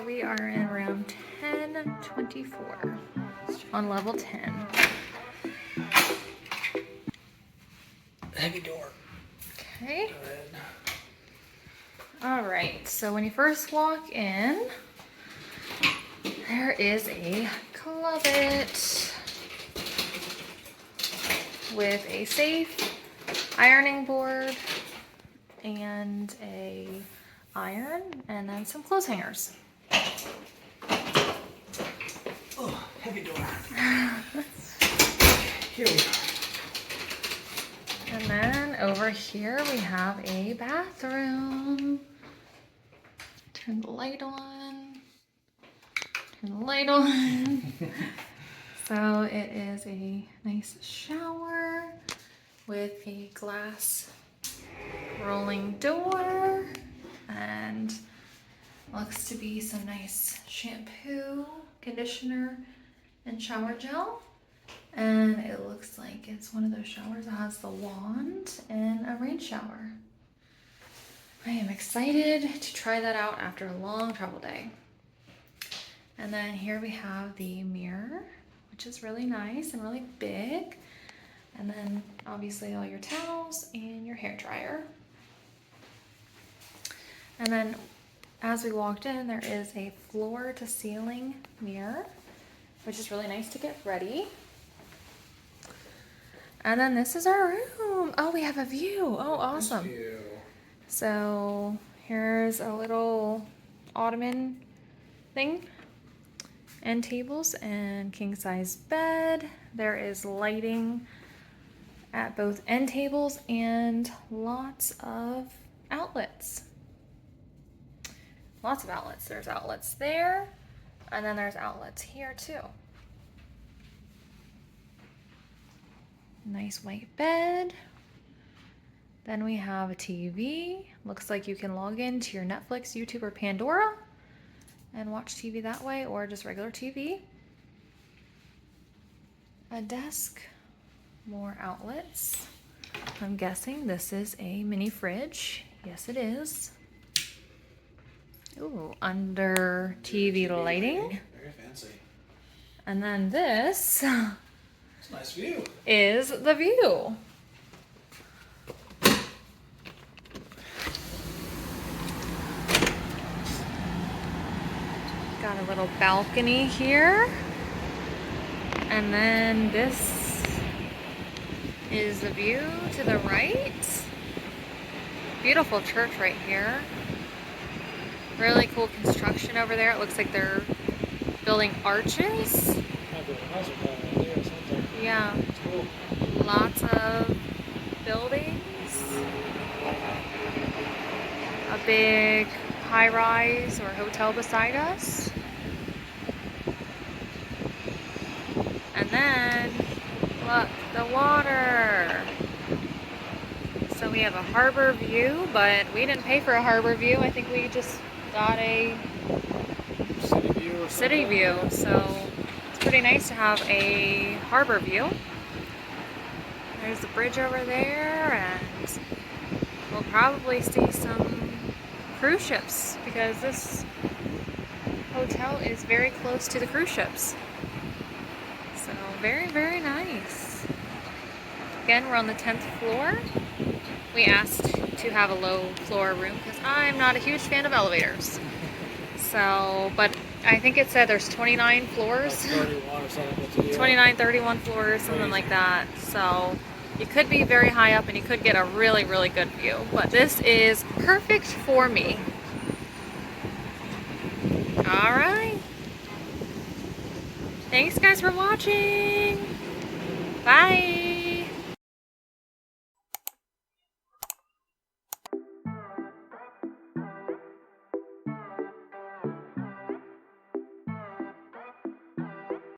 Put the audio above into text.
We are in room 1024 on level 10. Heavy door. Okay. All right, so when you first walk in, there is a closet with a safe, ironing board, and a iron, and then some clothes hangers. Oh, heavy door. Here we are. And then over here we have a bathroom. Turn the light on. Turn the light on. So it is a nice shower with a glass rolling door, and looks to be some nice shampoo, conditioner, and shower gel. And it looks like it's one of those showers that has the wand and a rain shower. I am excited to try that out after a long travel day. And then here we have the mirror, which is really nice and really big. And then obviously all your towels and your hair dryer. And then as we walked in, there is a floor to ceiling mirror, which is really nice to get ready. And then this is our room. Oh, we have a view. Oh, awesome. So here's a little ottoman thing, end tables, and king size bed. There is lighting at both end tables and lots of outlets. Lots of outlets. There's outlets there, and then there's outlets here too. Nice white bed. Then we have a TV. Looks like you can log into your Netflix, YouTube, or Pandora and watch TV that way, or just regular TV. A desk, more outlets. I'm guessing this is a mini fridge. Yes, it is. Ooh, under TV lighting. Very fancy. And then this It's a nice view. is the view. Got a little balcony here. And then this is the view to the right. Beautiful church right here. Really cool construction over there. It looks like they're building arches. Yeah. Cool. Lots of buildings. A big high-rise or hotel beside us. And then, look, the water. So we have a harbor view, but we didn't pay for a harbor view. I think we just got a city view. So it's pretty nice to have a harbor view. There's the bridge over there, and we'll probably see some cruise ships because this hotel is very close to the cruise ships. So very, very nice. Again, we're on the 10th floor. We asked to have a low floor room because I'm not a huge fan of elevators. So, but I think it said there's 29 floors. 29, 31 floors, something like that. So you could be very high up and you could get a really, really good view. But this is perfect for me. All right. Thanks guys for watching. Bye.